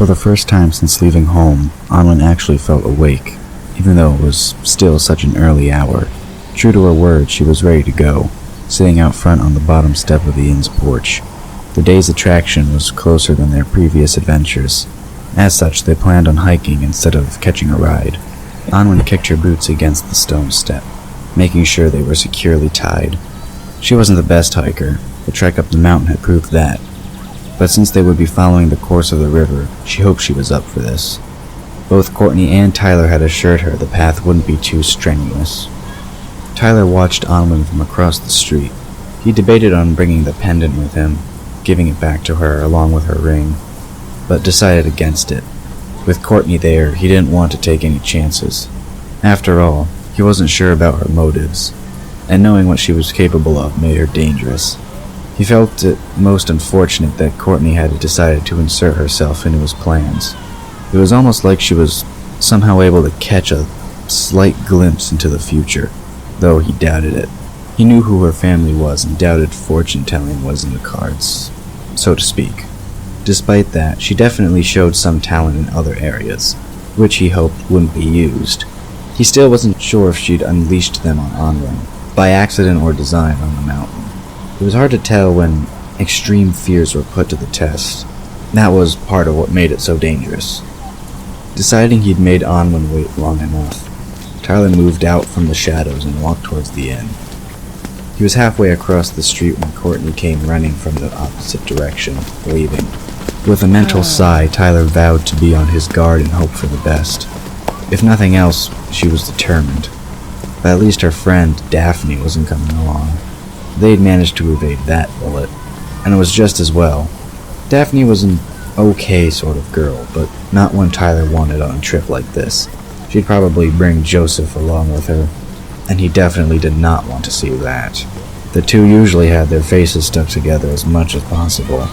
For the first time since leaving home, Anwen actually felt awake, even though it was still such an early hour. True to her word, she was ready to go, sitting out front on the bottom step of the inn's porch. The day's attraction was closer than their previous adventures. As such, they planned on hiking instead of catching a ride. Anwen kicked her boots against the stone step, making sure they were securely tied. She wasn't the best hiker. The trek up the mountain had proved that. But since they would be following the course of the river, she hoped she was up for this. Both Courtney and Tyler had assured her the path wouldn't be too strenuous. Tyler watched Anwen from across the street. He debated on bringing the pendant with him, giving it back to her along with her ring, but decided against it. With Courtney there, he didn't want to take any chances. After all, he wasn't sure about her motives, and knowing what she was capable of made her dangerous. He felt it most unfortunate that Courtney had decided to insert herself into his plans. It was almost like she was somehow able to catch a slight glimpse into the future, though he doubted it. He knew who her family was and doubted fortune-telling was in the cards, so to speak. Despite that, she definitely showed some talent in other areas, which he hoped wouldn't be used. He still wasn't sure if she'd unleashed them on Anwen, by accident or design on the mountain. It was hard to tell when extreme fears were put to the test. That was part of what made it so dangerous. Deciding he'd made Anwen wait long enough, Tyler moved out from the shadows and walked towards the inn. He was halfway across the street when Courtney came running from the opposite direction, leaving. With a mental sigh, Tyler vowed to be on his guard and hope for the best. If nothing else, she was determined. But at least her friend, Daphne, wasn't coming along. They'd managed to evade that bullet, and it was just as well. Daphne was an okay sort of girl, but not one Tyler wanted on a trip like this. She'd probably bring Joseph along with her, and he definitely did not want to see that. The two usually had their faces stuck together as much as possible.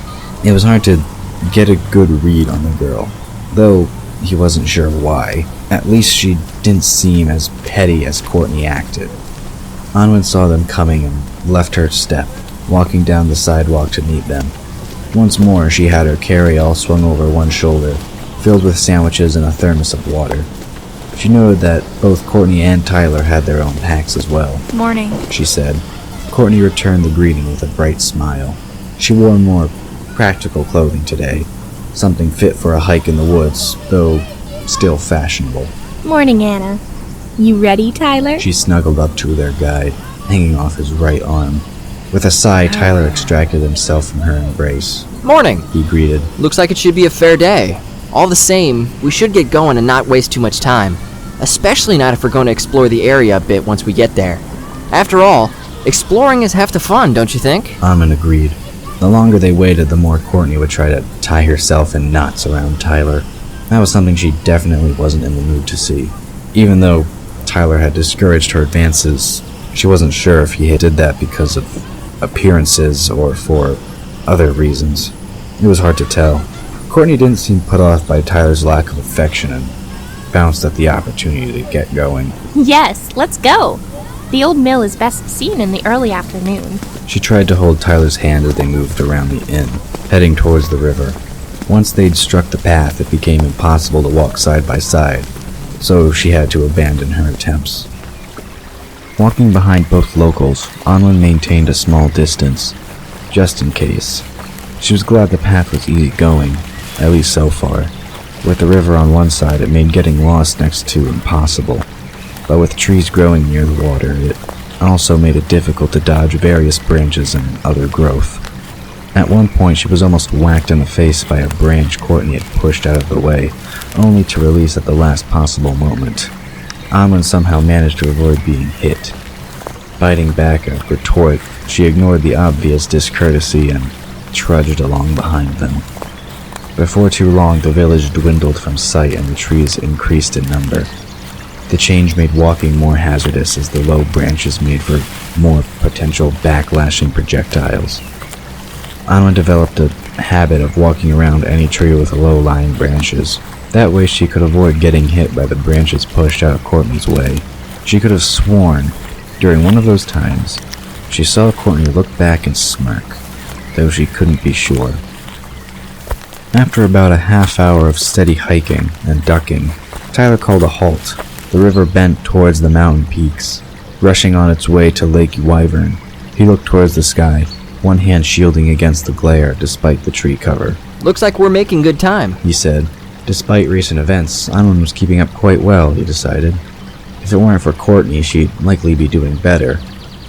It was hard to get a good read on the girl, though he wasn't sure why. At least she didn't seem as petty as Courtney acted. Anwen saw them coming and left her step, walking down the sidewalk to meet them. Once more, she had her carry-all swung over one shoulder, filled with sandwiches and a thermos of water. She noted that both Courtney and Tyler had their own packs as well. "Morning," she said. Courtney returned the greeting with a bright smile. She wore more practical clothing today, something fit for a hike in the woods, though still fashionable. "Morning, Anna. You ready, Tyler?" She snuggled up to their guide, hanging off his right arm. With a sigh, Tyler extracted himself from her embrace. "Morning," he greeted. "Looks like it should be a fair day. All the same, we should get going and not waste too much time. Especially not if we're going to explore the area a bit once we get there. After all, exploring is half the fun, don't you think?" Anwen agreed. The longer they waited, the more Courtney would try to tie herself in knots around Tyler. That was something she definitely wasn't in the mood to see. Even though Tyler had discouraged her advances, she wasn't sure if he did that because of appearances or for other reasons. It was hard to tell. Courtney didn't seem put off by Tyler's lack of affection and bounced at the opportunity to get going. "Yes, let's go. The old mill is best seen in the early afternoon." She tried to hold Tyler's hand as they moved around the inn, heading towards the river. Once they'd struck the path, it became impossible to walk side by side, so she had to abandon her attempts. Walking behind both locals, Anwen maintained a small distance, just in case. She was glad the path was easy going, at least so far. With the river on one side, it made getting lost next to impossible. But with trees growing near the water, it also made it difficult to dodge various branches and other growth. At one point, she was almost whacked in the face by a branch Courtney had pushed out of the way, only to release at the last possible moment. Anwen somehow managed to avoid being hit. Biting back a retort, she ignored the obvious discourtesy and trudged along behind them. Before too long, the village dwindled from sight and the trees increased in number. The change made walking more hazardous as the low branches made for more potential backlashing projectiles. Anwen developed a habit of walking around any tree with low-lying branches. That way she could avoid getting hit by the branches pushed out of Courtney's way. She could have sworn, during one of those times, she saw Courtney look back and smirk, though she couldn't be sure. After about a half hour of steady hiking and ducking, Tyler called a halt. The river bent towards the mountain peaks, rushing on its way to Lake Wyvern. He looked towards the sky, one hand shielding against the glare despite the tree cover. Looks like we're making good time, he said. Despite recent events, Anwen was keeping up quite well, he decided. If it weren't for Courtney, she'd likely be doing better,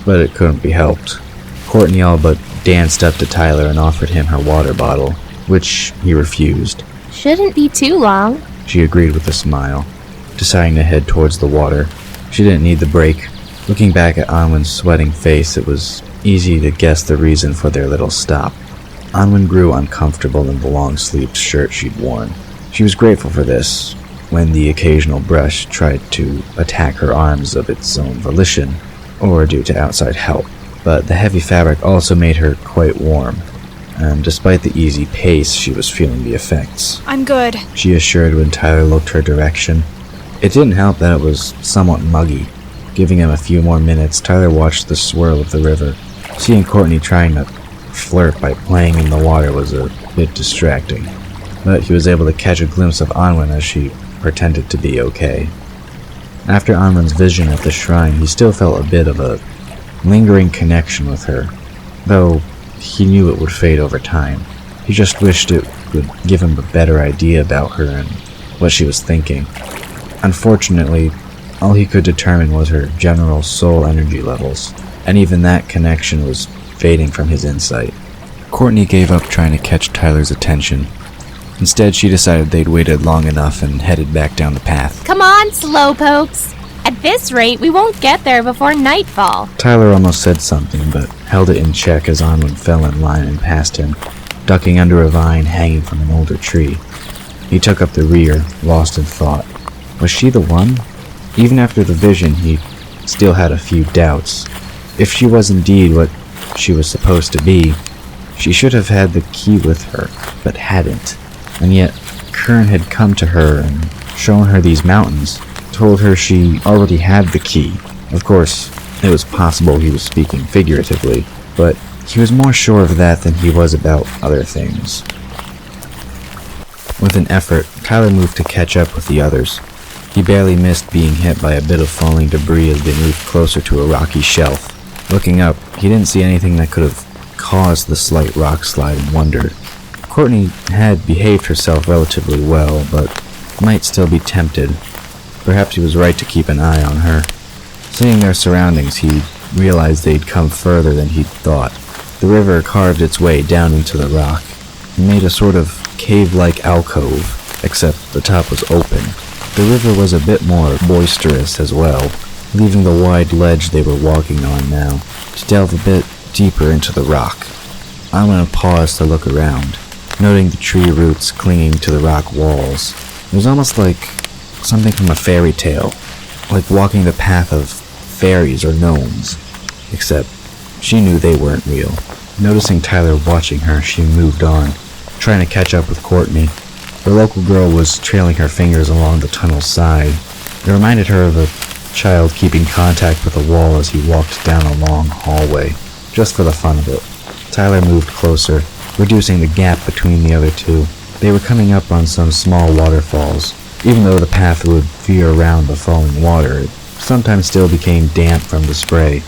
but it couldn't be helped. Courtney all but danced up to Tyler and offered him her water bottle, which he refused. Shouldn't be too long. She agreed with a smile, deciding to head towards the water. She didn't need the break. Looking back at Anwen's sweating face, it was easy to guess the reason for their little stop. Anwen grew uncomfortable in the long-sleeved shirt she'd worn. She was grateful for this, when the occasional brush tried to attack her arms of its own volition, or due to outside help. But the heavy fabric also made her quite warm, and despite the easy pace, she was feeling the effects. I'm good, she assured when Tyler looked her direction. It didn't help that it was somewhat muggy. Giving him a few more minutes, Tyler watched the swirl of the river. Seeing Courtney trying to flirt by playing in the water was a bit distracting, but he was able to catch a glimpse of Anwen as she pretended to be okay. After Anwen's vision at the shrine, he still felt a bit of a lingering connection with her, though he knew it would fade over time. He just wished it would give him a better idea about her and what she was thinking. Unfortunately, all he could determine was her general soul energy levels, and even that connection was fading from his insight. Courtney gave up trying to catch Tyler's attention. Instead, she decided they'd waited long enough and headed back down the path. Come on, slowpokes. At this rate, we won't get there before nightfall. Tyler almost said something, but held it in check as Anwen fell in line and passed him, ducking under a vine hanging from an older tree. He took up the rear, lost in thought. Was she the one? Even after the vision, he still had a few doubts. If she was indeed what she was supposed to be, she should have had the key with her, but hadn't. And yet, Kern had come to her and shown her these mountains, told her she already had the key. Of course, it was possible he was speaking figuratively, but he was more sure of that than he was about other things. With an effort, Tyler moved to catch up with the others. He barely missed being hit by a bit of falling debris as they moved closer to a rocky shelf. Looking up, he didn't see anything that could have caused the slight rock slide and wondered. Courtney had behaved herself relatively well, but might still be tempted. Perhaps he was right to keep an eye on her. Seeing their surroundings, he realized they'd come further than he'd thought. The river carved its way down into the rock and made a sort of cave-like alcove, except the top was open. The river was a bit more boisterous as well, leaving the wide ledge they were walking on now to delve a bit deeper into the rock. Anwen paused to look around, noting the tree roots clinging to the rock walls. It was almost like something from a fairy tale, like walking the path of fairies or gnomes, except she knew they weren't real. Noticing Tyler watching her, she moved on, trying to catch up with Courtney. The local girl was trailing her fingers along the tunnel's side. It reminded her of a child keeping contact with a wall as he walked down a long hallway, just for the fun of it. Tyler moved closer, reducing the gap between the other two. They were coming up on some small waterfalls. Even though the path would veer around the falling water, it sometimes still became damp from the spray.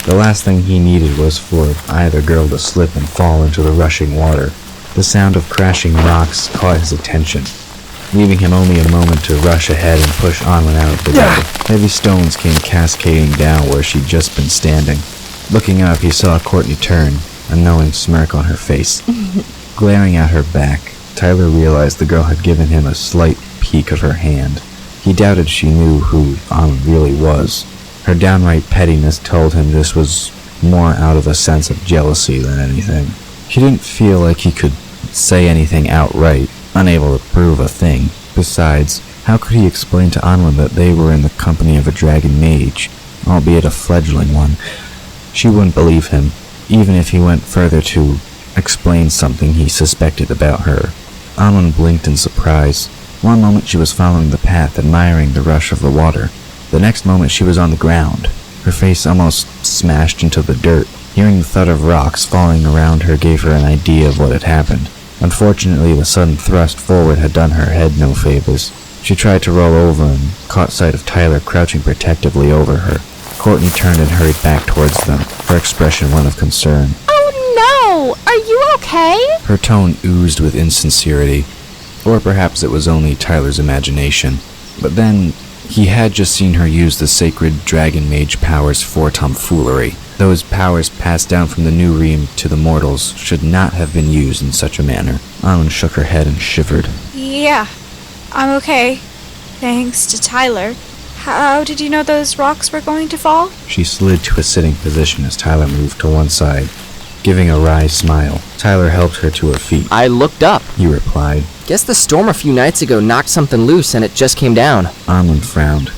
The last thing he needed was for either girl to slip and fall into the rushing water. The sound of crashing rocks caught his attention, leaving him only a moment to rush ahead and push Anwen out of the way. Heavy stones came cascading down where she'd just been standing. Looking up, he saw Courtney turn, a knowing smirk on her face. Glaring at her back, Tyler realized the girl had given him a slight peek of her hand. He doubted she knew who Anwen really was. Her downright pettiness told him this was more out of a sense of jealousy than anything. He didn't feel like he could say anything outright, unable to prove a thing. Besides, how could he explain to Anwen that they were in the company of a dragon mage, albeit a fledgling one? She wouldn't believe him, even if he went further to explain something he suspected about her. Anwen blinked in surprise. One moment she was following the path, admiring the rush of the water. The next moment she was on the ground, her face almost smashed into the dirt. Hearing the thud of rocks falling around her gave her an idea of what had happened. Unfortunately, the sudden thrust forward had done her head no favors. She tried to roll over and caught sight of Tyler crouching protectively over her. Courtney turned and hurried back towards them, her expression one of concern. Oh no! Are you okay? Her tone oozed with insincerity, or perhaps it was only Tyler's imagination. But then, he had just seen her use the sacred dragon mage powers for tomfoolery. Those powers passed down from the new Ream to the mortals should not have been used in such a manner. Anwen shook her head and shivered. Yeah, I'm okay. Thanks to Tyler. How did you know those rocks were going to fall? She slid to a sitting position as Tyler moved to one side, giving a wry smile. Tyler helped her to her feet. I looked up. He replied. Guess the storm a few nights ago knocked something loose and it just came down. Anwen frowned.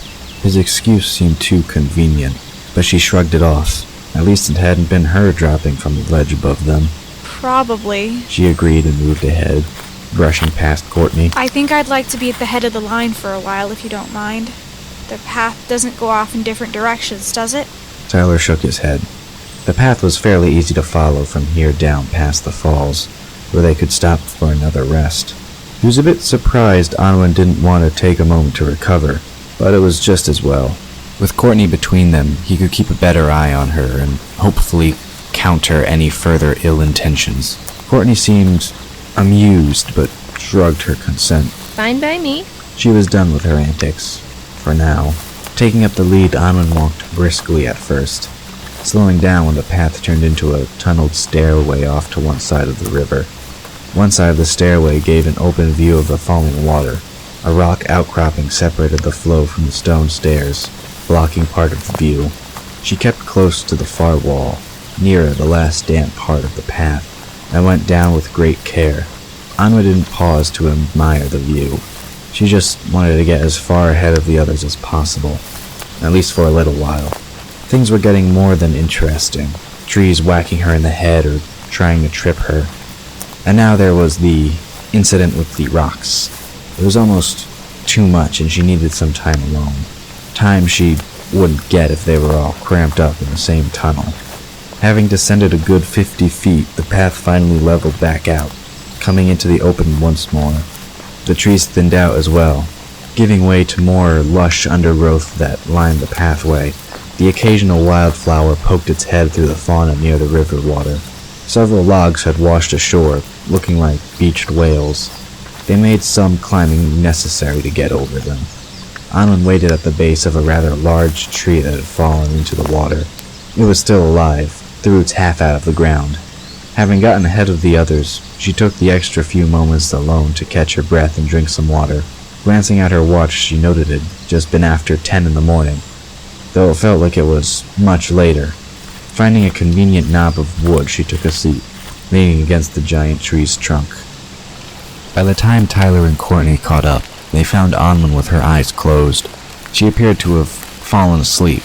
His excuse seemed too convenient, but she shrugged it off. At least it hadn't been her dropping from the ledge above them. Probably. She agreed and moved ahead, brushing past Courtney. I think I'd like to be at the head of the line for a while, if you don't mind. The path doesn't go off in different directions, does it? Tyler shook his head. The path was fairly easy to follow from here down past the falls, where they could stop for another rest. He was a bit surprised Anwen didn't want to take a moment to recover, but it was just as well. With Courtney between them, he could keep a better eye on her and hopefully counter any further ill intentions. Courtney seemed amused, but shrugged her consent. Fine by me. She was done with her antics, for now. Taking up the lead, Anwen walked briskly at first, slowing down when the path turned into a tunneled stairway off to one side of the river. One side of the stairway gave an open view of the falling water. A rock outcropping separated the flow from the stone stairs, blocking part of the view. She kept close to the far wall, nearer the last damp part of the path, and went down with great care. Anwen didn't pause to admire the view. She just wanted to get as far ahead of the others as possible, at least for a little while. Things were getting more than interesting, trees whacking her in the head or trying to trip her. And now there was the incident with the rocks. It was almost too much and she needed some time alone. Time she wouldn't get if they were all cramped up in the same tunnel. Having descended a good 50 feet, the path finally leveled back out, coming into the open once more. The trees thinned out as well, giving way to more lush undergrowth that lined the pathway. The occasional wildflower poked its head through the fauna near the river water. Several logs had washed ashore, looking like beached whales. They made some climbing necessary to get over them. Anwen waited at the base of a rather large tree that had fallen into the water. It was still alive, the roots half out of the ground. Having gotten ahead of the others, she took the extra few moments alone to catch her breath and drink some water. Glancing at her watch, she noted it had just been after 10 in the morning, though it felt like it was much later. Finding a convenient knob of wood, she took a seat, leaning against the giant tree's trunk. By the time Tyler and Courtney caught up, they found Anwen with her eyes closed. She appeared to have fallen asleep,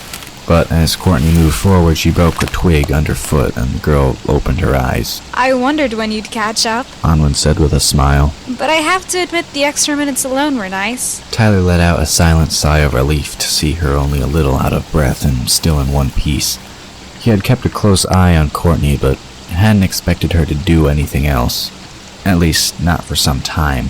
but as Courtney moved forward, she broke a twig underfoot and the girl opened her eyes. I wondered when you'd catch up, Anwen said with a smile. but I have to admit the extra minutes alone were nice. Tyler let out a silent sigh of relief to see her only a little out of breath and still in one piece. He had kept a close eye on Courtney, but hadn't expected her to do anything else. At least, not for some time.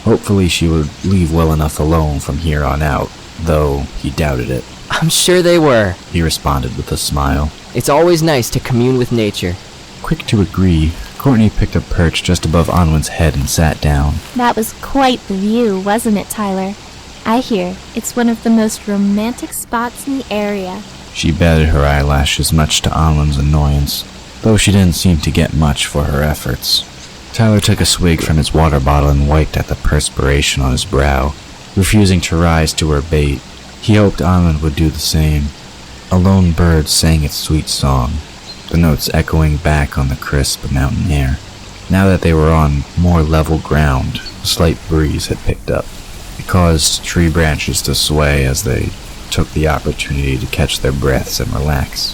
Hopefully she would leave well enough alone from here on out, though he doubted it. I'm sure they were. He responded with a smile. It's always nice to commune with nature. Quick to agree, Courtney picked a perch just above Anwen's head and sat down. That was quite the view, wasn't it, Tyler? I hear it's one of the most romantic spots in the area. She batted her eyelashes, much to Anwen's annoyance, though she didn't seem to get much for her efforts. Tyler took a swig from his water bottle and wiped at the perspiration on his brow, refusing to rise to her bait. He hoped Anwen would do the same. A lone bird sang its sweet song, the notes echoing back on the crisp mountain air. Now that they were on more level ground, a slight breeze had picked up. It caused tree branches to sway as they took the opportunity to catch their breaths and relax.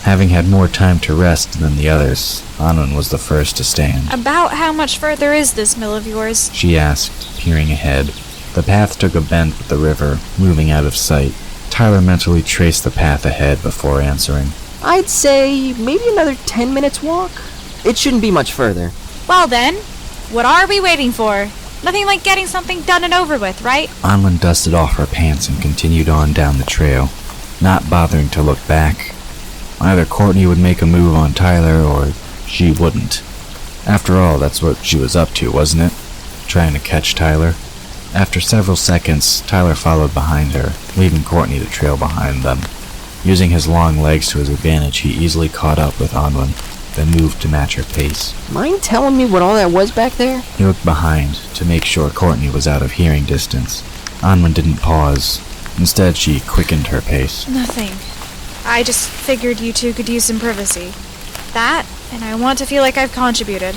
Having had more time to rest than the others, Anwen was the first to stand. About how much further is this mill of yours? She asked, peering ahead. The path took a bend with the river, moving out of sight. Tyler mentally traced the path ahead before answering. I'd say maybe another 10 minutes walk. It shouldn't be much further. Well then, What are we waiting for? Nothing like getting something done and over with, right? Anwen dusted off her pants and continued on down the trail, not bothering to look back. Either Courtney would make a move on Tyler, or she wouldn't. After all, that's what she was up to, wasn't it? Trying to catch Tyler. After several seconds, Tyler followed behind her, leaving Courtney to trail behind them. Using his long legs to his advantage, he easily caught up with Anwen, then moved to match her pace. Mind telling me what all that was back there? He looked behind to make sure Courtney was out of hearing distance. Anwen didn't pause. Instead, she quickened her pace. Nothing. I just figured you two could use some privacy. That, and I want to feel like I've contributed.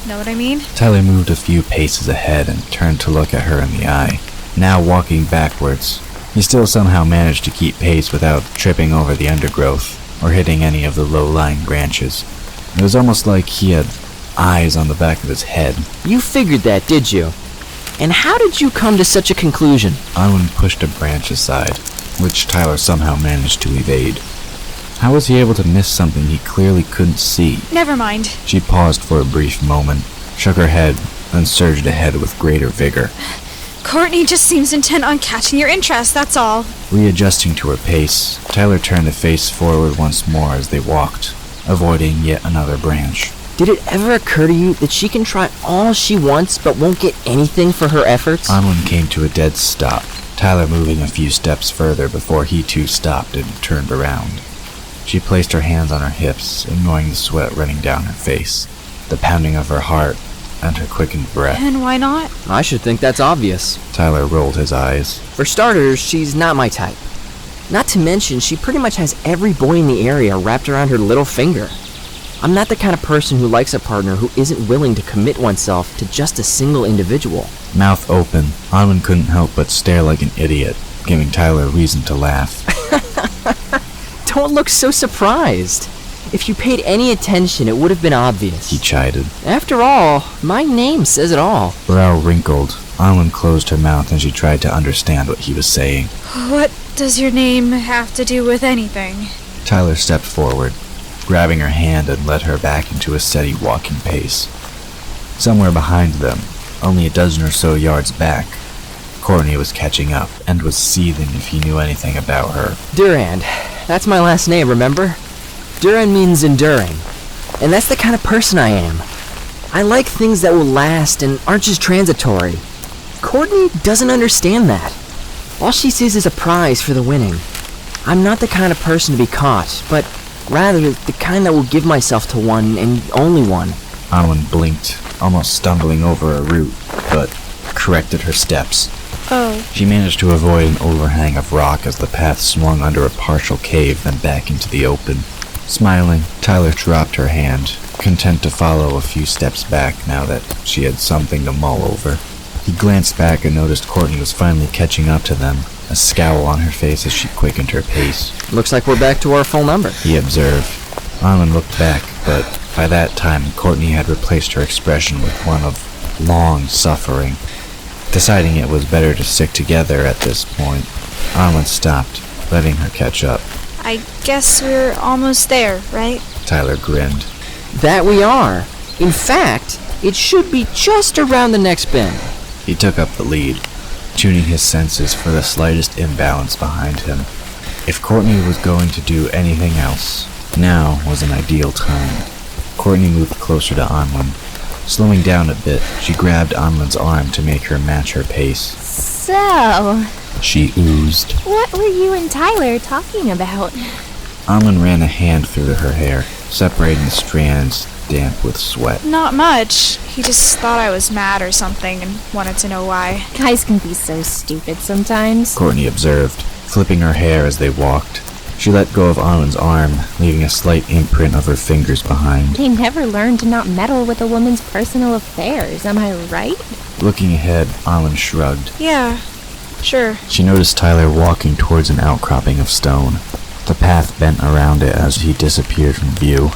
Know what I mean? Tyler moved a few paces ahead and turned to look at her in the eye. Now walking backwards, he still somehow managed to keep pace without tripping over the undergrowth or hitting any of the low-lying branches. It was almost like he had eyes on the back of his head. You figured that, did you? And how did you come to such a conclusion? Anwen pushed a branch aside, which Tyler somehow managed to evade. How was he able to miss something he clearly couldn't see? Never mind. She paused for a brief moment, shook her head, then surged ahead with greater vigor. Courtney just seems intent on catching your interest, that's all. Readjusting to her pace, Tyler turned to face forward once more as they walked, avoiding yet another branch. Did it ever occur to you that she can try all she wants but won't get anything for her efforts? Anwen came to a dead stop, Tyler moving a few steps further before he too stopped and turned around. She placed her hands on her hips, ignoring the sweat running down her face, the pounding of her heart, and her quickened breath. And why not? I should think that's obvious. Tyler rolled his eyes. For starters, she's not my type. Not to mention, she pretty much has every boy in the area wrapped around her little finger. I'm not the kind of person who likes a partner who isn't willing to commit oneself to just a single individual. Mouth open, Anwen couldn't help but stare like an idiot, giving Tyler reason to laugh. Don't look so surprised. If you paid any attention, it would have been obvious. He chided. After all, my name says it all. Brow wrinkled. Anwen closed her mouth and she tried to understand what he was saying. What does your name have to do with anything? Tyler stepped forward, grabbing her hand and led her back into a steady walking pace. Somewhere behind them, only a dozen or so yards back, Courtney was catching up and was seething if he knew anything about her. Durand. That's my last name, remember? Durand means enduring. And that's the kind of person I am. I like things that will last and aren't just transitory. Courtney doesn't understand that. All she sees is a prize for the winning. I'm not the kind of person to be caught, but rather the kind that will give myself to one and only one. Anwen blinked, almost stumbling over a root, but corrected her steps. Oh. She managed to avoid an overhang of rock as the path swung under a partial cave, then back into the open. Smiling, Tyler dropped her hand, content to follow a few steps back now that she had something to mull over. He glanced back and noticed Courtney was finally catching up to them, a scowl on her face as she quickened her pace. Looks like we're back to our full number, he observed. Anwen looked back, but by that time Courtney had replaced her expression with one of long suffering. Deciding it was better to stick together at this point, Anwen stopped, letting her catch up. I guess we're almost there, right? Tyler grinned. That we are. In fact, it should be just around the next bend. He took up the lead, tuning his senses for the slightest imbalance behind him. If Courtney was going to do anything else, now was an ideal time. Courtney moved closer to Anwen. Slowing down a bit, she grabbed Anwen's arm to make her match her pace. So, She oozed. what were you and Tyler talking about? Anwen ran a hand through her hair, separating the strands damp with sweat. Not much. He just thought I was mad or something and wanted to know why. Guys can be so stupid sometimes. Courtney observed, flipping her hair as they walked. She let go of Anwen's arm, leaving a slight imprint of her fingers behind. They never learn to not meddle with a woman's personal affairs, am I right? Looking ahead, Anwen shrugged. Yeah, sure. She noticed Tyler walking towards an outcropping of stone. The path bent around it as he disappeared from view.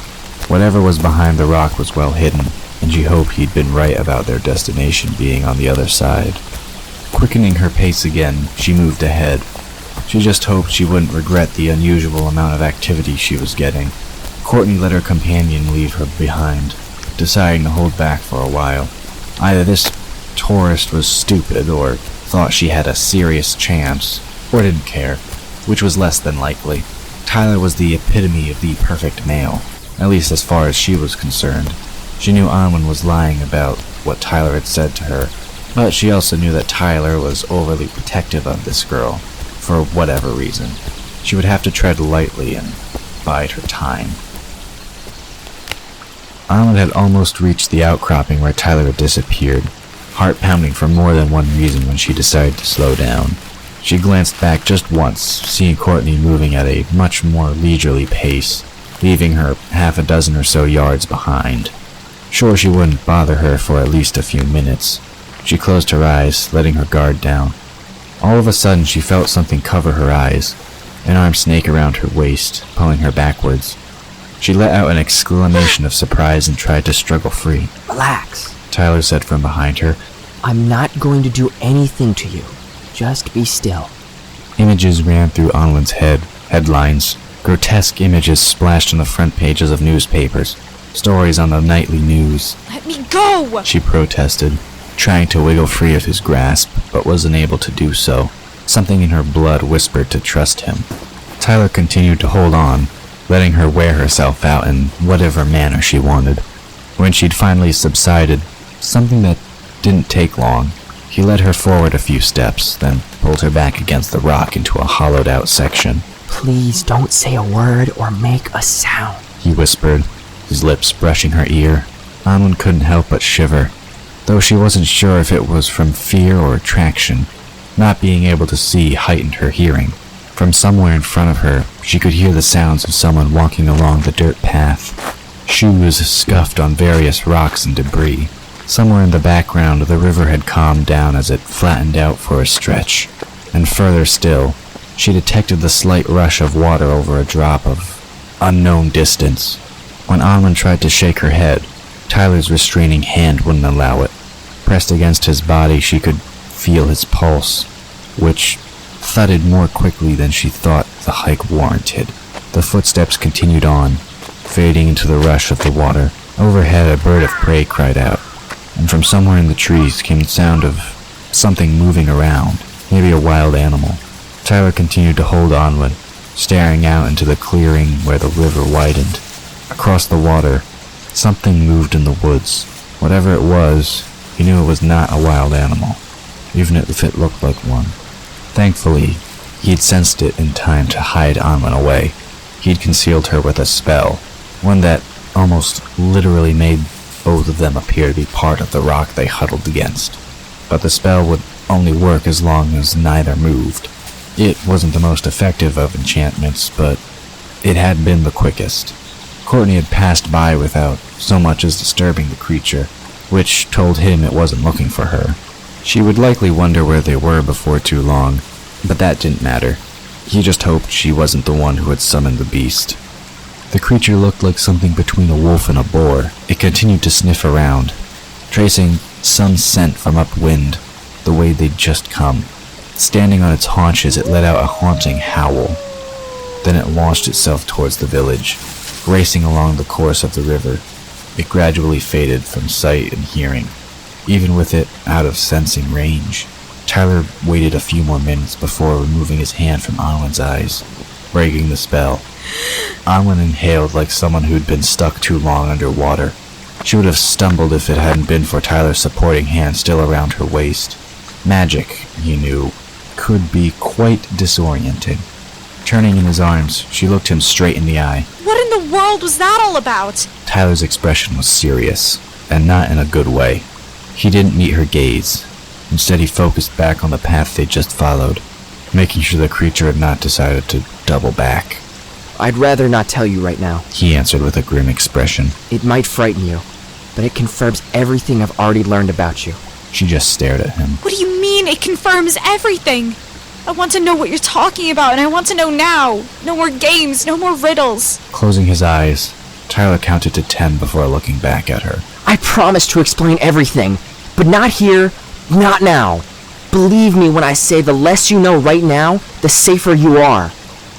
Whatever was behind the rock was well hidden, and she hoped he'd been right about their destination being on the other side. Quickening her pace again, she moved ahead. She just hoped she wouldn't regret the unusual amount of activity she was getting. Courtney let her companion leave her behind, deciding to hold back for a while. Either this tourist was stupid or thought she had a serious chance, or didn't care, which was less than likely. Tyler was the epitome of the perfect male, at least as far as she was concerned. She knew Anwen was lying about what Tyler had said to her, but she also knew that Tyler was overly protective of this girl, for whatever reason. She would have to tread lightly and bide her time. Anwen had almost reached the outcropping where Tyler had disappeared, heart pounding for more than one reason when she decided to slow down. She glanced back just once, seeing Courtney moving at a much more leisurely pace, leaving her half a dozen or so yards behind. Sure, she wouldn't bother her for at least a few minutes. She closed her eyes, letting her guard down. All of a sudden, she felt something cover her eyes, an arm snake around her waist, pulling her backwards. She let out an exclamation of surprise and tried to struggle free. Relax, Tyler said from behind her. I'm not going to do anything to you. Just be still. Images ran through Anwen's head, headlines. Grotesque images splashed on the front pages of newspapers. Stories on the nightly news. Let me go! She protested, trying to wiggle free of his grasp, but was unable to do so. Something in her blood whispered to trust him. Tyler continued to hold on, letting her wear herself out in whatever manner she wanted. When she'd finally subsided, something that didn't take long, he led her forward a few steps, then pulled her back against the rock into a hollowed-out section. Please don't say a word or make a sound, He whispered, his lips brushing her ear. Anwen couldn't help but shiver, though she wasn't sure if it was from fear or attraction. Not being able to see heightened her hearing. From somewhere in front of her, she could hear the sounds of someone walking along the dirt path. Shoes scuffed on various rocks and debris. Somewhere in the background, the river had calmed down as it flattened out for a stretch. And further still, she detected the slight rush of water over a drop of unknown distance. When Anwen tried to shake her head, Tyler's restraining hand wouldn't allow it. Pressed against his body, she could feel his pulse, which thudded more quickly than she thought the hike warranted. The footsteps continued on, fading into the rush of the water. Overhead, a bird of prey cried out, and from somewhere in the trees came the sound of something moving around, maybe a wild animal. Tyler continued to hold Anwen, staring out into the clearing where the river widened. Across the water, something moved in the woods. Whatever it was, he knew it was not a wild animal, even if it looked like one. Thankfully, he'd sensed it in time to hide Anwen away. He'd concealed her with a spell, one that almost literally made both of them appear to be part of the rock they huddled against. But the spell would only work as long as neither moved. It wasn't the most effective of enchantments, but it had been the quickest. Courtney had passed by without so much as disturbing the creature, which told him it wasn't looking for her. She would likely wonder where they were before too long, but that didn't matter. He just hoped she wasn't the one who had summoned the beast. The creature looked like something between a wolf and a boar. It continued to sniff around, tracing some scent from upwind, the way they'd just come. Standing on its haunches, it let out a haunting howl. Then it launched itself towards the village, racing along the course of the river. It gradually faded from sight and hearing, even with it out of sensing range. Tyler waited a few more minutes before removing his hand from Anwen's eyes, breaking the spell. Anwen inhaled like someone who'd been stuck too long underwater. She would have stumbled if it hadn't been for Tyler's supporting hand still around her waist. Magic, he knew, could be quite disorienting. Turning in his arms, she looked him straight in the eye. What in the world was that all about? Tyler's expression was serious, and not in a good way. He didn't meet her gaze. Instead, he focused back on the path they'd just followed, making sure the creature had not decided to double back. I'd rather not tell you right now. He answered with a grim expression. It might frighten you, but it confirms everything I've already learned about you. She just stared at him. What do you mean it confirms everything? I want to know what you're talking about, and I want to know now. No more games, no more riddles. Closing his eyes, Tyler counted to 10 before looking back at her. I promise to explain everything, but not here, not now. Believe me when I say the less you know right now, the safer you are.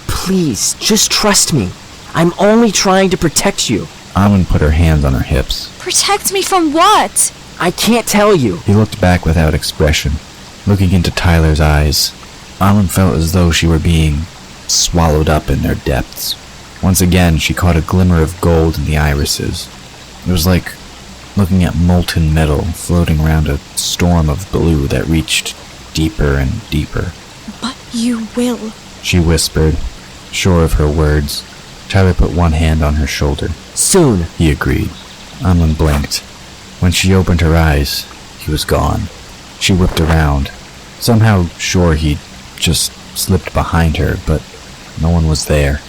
Please, just trust me. I'm only trying to protect you. Anwen put her hands on her hips. Protect me from what? I can't tell you. He looked back without expression, looking into Tyler's eyes. Anwen felt as though she were being swallowed up in their depths. Once again, she caught a glimmer of gold in the irises. It was like looking at molten metal floating around a storm of blue that reached deeper and deeper. But you will. She whispered, sure of her words. Tyler put one hand on her shoulder. Soon, he agreed. Anwen blinked. When she opened her eyes, he was gone. She whipped around, somehow sure he'd just slipped behind her, but no one was there.